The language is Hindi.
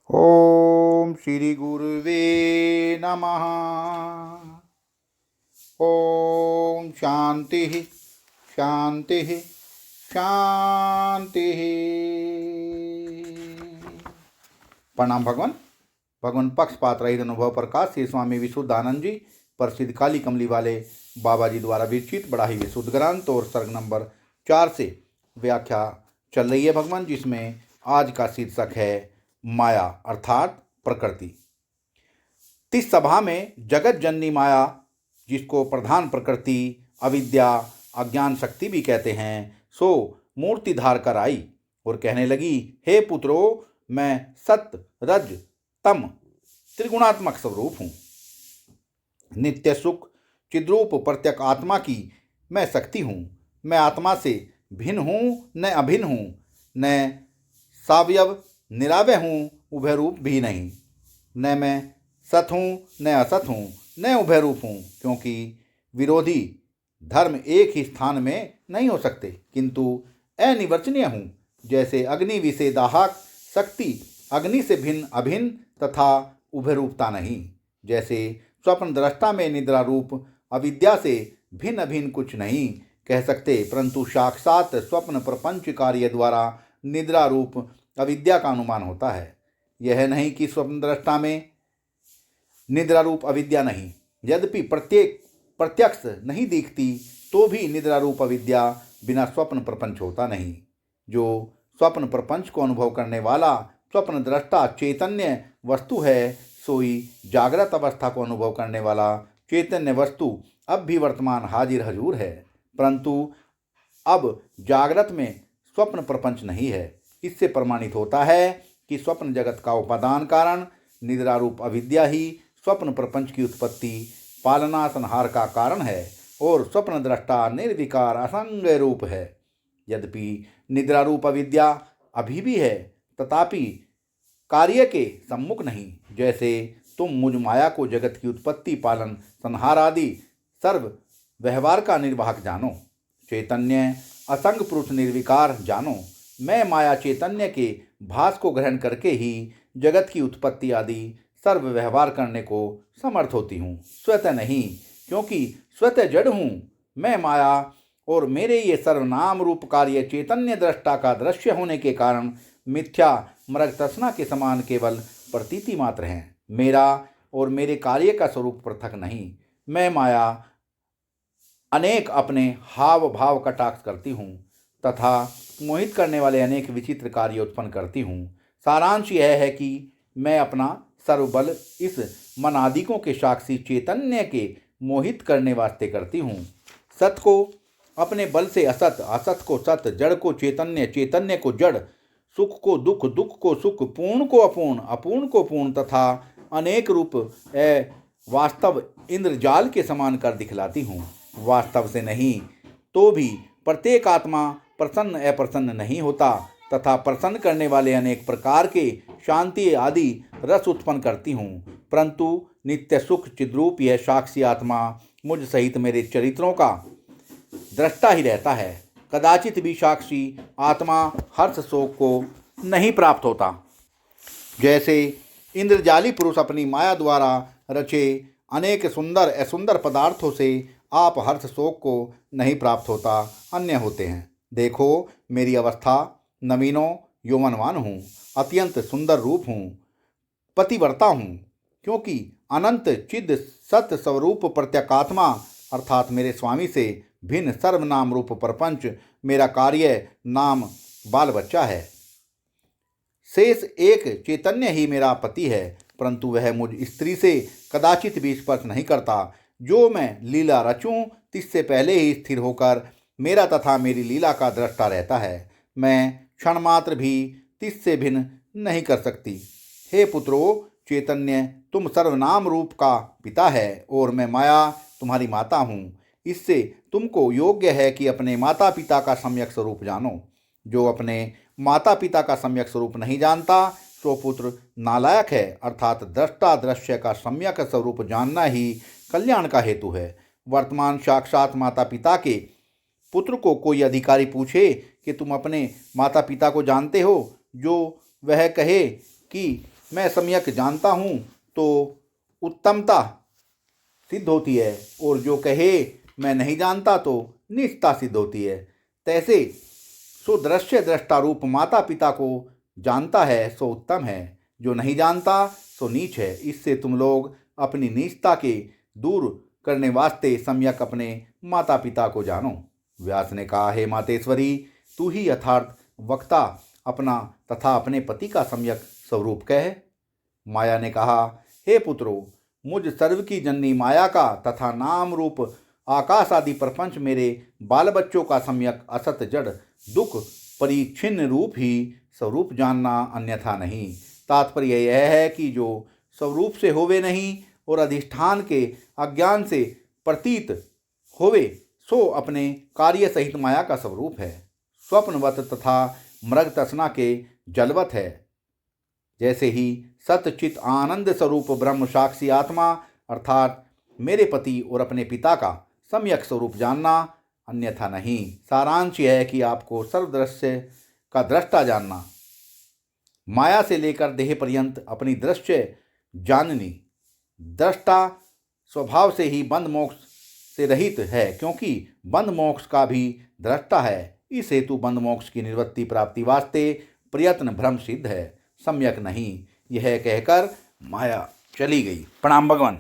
ओम श्री गुरुवे नमः। ओम शांति शांति शांति। प्रणाम भगवान। भगवान पक्षपात रहित अनुभव प्रकाश श्री स्वामी विशुद्धानंद जी प्रसिद्ध काली कमली वाले बाबा जी द्वारा विरचित बड़ा ही विशुद्ध ग्रंथ और सर्ग नंबर 4 से व्याख्या चल रही है भगवान, जिसमें आज का शीर्षक है माया अर्थात प्रकृति। इस सभा में जगत जननी माया, जिसको प्रधान प्रकृति अविद्या अज्ञान शक्ति भी कहते हैं, सो मूर्ति धार कर आई और कहने लगी, हे पुत्रो, मैं सत्य रज तम त्रिगुणात्मक स्वरूप हूँ। नित्य सुख चिद्रूप प्रत्यक आत्मा की मैं शक्ति हूँ। मैं आत्मा से भिन्न हूँ, न अभिन्न हूँ, न सावयव निरावय हूँ, उभय रूप भी नहीं। न मैं सत हूँ न असत हूँ, न उभय रूप हूँ, क्योंकि विरोधी धर्म एक ही स्थान में नहीं हो सकते, किंतु अनिवर्चनीय हूँ। जैसे अग्नि विषे दाहक शक्ति अग्नि से भिन्न अभिन्न तथा उभय रूपता नहीं, जैसे स्वप्न दृष्टा में निद्रा रूप अविद्या से भिन्न अभिन्न कुछ नहीं कह सकते, परंतु साक्षात स्वप्न प्रपंच कार्य द्वारा निद्रा रूप अविद्या का अनुमान होता है। यह नहीं कि स्वप्न दृष्टा में निद्रा रूप अविद्या नहीं, यद्यपि प्रत्यक्ष नहीं दिखती तो भी निद्रा रूप अविद्या बिना स्वप्न प्रपंच होता नहीं। जो स्वप्न प्रपंच को अनुभव करने वाला स्वप्न दृष्टा चैतन्य वस्तु है, सोई जागृत अवस्था को अनुभव करने वाला चैतन्य वस्तु अब भी वर्तमान हाजिर हजूर है, परंतु अब जागृत में स्वप्न प्रपंच नहीं है। इससे प्रमाणित होता है कि स्वप्न जगत का उपादान कारण निद्रा रूप अविद्या ही स्वप्न प्रपंच की उत्पत्ति पालना संहार का कारण है और स्वप्न दृष्टा निर्विकार असंग रूप है। यद्यपि निद्रा रूप अविद्या अभी भी है, तथापि कार्य के सम्मुख नहीं। जैसे तुम मुझ माया को जगत की उत्पत्ति पालन संहार आदि सर्व व्यवहार का निर्वाहक जानो, चैतन्य असंग पुरुष निर्विकार जानो। मैं माया चैतन्य के भास को ग्रहण करके ही जगत की उत्पत्ति आदि सर्व व्यवहार करने को समर्थ होती हूँ, स्वतः नहीं, क्योंकि स्वतः जड़ हूँ। मैं माया और मेरे ये सर्वनाम रूप कार्य चैतन्य दृष्टा का दृश्य होने के कारण मिथ्या मृग तृष्णा के समान केवल प्रतीति मात्र हैं। मेरा और मेरे कार्य का स्वरूप पृथक नहीं। मैं माया अनेक अपने हाव भाव कटाक्ष करती हूँ तथा मोहित करने वाले अनेक विचित्र कार्य उत्पन्न करती हूँ। सारांश यह है कि मैं अपना सर्वबल इस मन आदिकों के साक्षी चैतन्य के मोहित करने वास्ते करती हूँ। सत को अपने बल से असत, असत को सत, जड़ को चैतन्य, चैतन्य को जड़, सुख को दुख, दुख को सुख, पूर्ण को अपूर्ण, अपूर्ण को पूर्ण तथा अनेक रूप वास्तव इंद्रजाल के समान कर दिखलाती हूँ। वास्तव से नहीं तो भी प्रत्येक आत्मा प्रसन्न अप्रसन्न नहीं होता तथा प्रसन्न करने वाले अनेक प्रकार के शांति आदि रस उत्पन्न करती हूँ, परंतु नित्य सुख चिद्रूप यह साक्षी आत्मा मुझ सहित मेरे चरित्रों का दृष्टा ही रहता है। कदाचित भी साक्षी आत्मा हर्ष शोक को नहीं प्राप्त होता। जैसे इंद्रजाली पुरुष अपनी माया द्वारा रचे अनेक सुंदर असुंदर पदार्थों से आप हर्ष शोक को नहीं प्राप्त होता, अन्य होते हैं। देखो, मेरी अवस्था नवीनो यौवनवान हूँ, अत्यंत सुंदर रूप हूँ, पतिव्रता हूँ, क्योंकि अनंत चिद सत्य स्वरूप प्रत्यकात्मा अर्थात मेरे स्वामी से भिन्न सर्वनाम रूप प्रपंच मेरा कार्य नाम बाल बच्चा है। शेष एक चैतन्य ही मेरा पति है, परंतु वह मुझ स्त्री से कदाचित भी स्पर्श नहीं करता। जो मैं लीला रचूं तिससे पहले ही स्थिर होकर मेरा तथा मेरी लीला का दृष्टा रहता है। मैं क्षण मात्र भी तिससे भिन्न नहीं कर सकती। हे पुत्रो, चैतन्य तुम सर्वनाम रूप का पिता है और मैं माया तुम्हारी माता हूँ। इससे तुमको योग्य है कि अपने माता पिता का सम्यक स्वरूप जानो। जो अपने माता पिता का सम्यक स्वरूप नहीं जानता सो पुत्र नालायक है, अर्थात दृष्टा दृश्य का सम्यक स्वरूप जानना ही कल्याण का हेतु है। वर्तमान साक्षात माता पिता के पुत्र को कोई अधिकारी पूछे कि तुम अपने माता पिता को जानते हो, जो वह कहे कि मैं सम्यक जानता हूँ तो उत्तमता सिद्ध होती है, और जो कहे मैं नहीं जानता तो नीचता सिद्ध होती है। तैसे सो दृश्य दृष्टा रूप माता पिता को जानता है सो उत्तम है, जो नहीं जानता सो नीच है। इससे तुम लोग अपनी नीचता के दूर करने वास्ते सम्यक अपने माता पिता को जानो। व्यास ने कहा, हे मातेश्वरी, तू ही यथार्थ वक्ता अपना तथा अपने पति का सम्यक स्वरूप कह। माया ने कहा, हे पुत्रो, मुझ सर्व की जननी माया का तथा नाम रूप आकाश आदि प्रपंच मेरे बाल बच्चों का सम्यक असत जड़ दुख परिच्छिन्न रूप ही स्वरूप जानना, अन्यथा नहीं। तात्पर्य यह है कि जो स्वरूप से होवे नहीं और अधिष्ठान के अज्ञान से प्रतीत होवे सो अपने कार्य सहित माया का स्वरूप है। स्वप्नवत तथा मृग तृष्णा के जलवत है। जैसे ही सतचित आनंद स्वरूप ब्रह्म साक्षी आत्मा अर्थात मेरे पति और अपने पिता का सम्यक स्वरूप जानना, अन्यथा नहीं। सारांश यह है कि आपको सर्वदृश्य का दृष्टा जानना, माया से लेकर देह पर्यंत अपनी दृश्य जाननी। दृष्टा स्वभाव से ही बंध मोक्ष से रहित है, क्योंकि बंध मोक्ष का भी दृष्टा है। इस हेतु बंध मोक्ष की निवृत्ति प्राप्ति वास्ते प्रयत्न भ्रम सिद्ध है, सम्यक नहीं। यह कहकर माया चली गई। प्रणाम भगवान।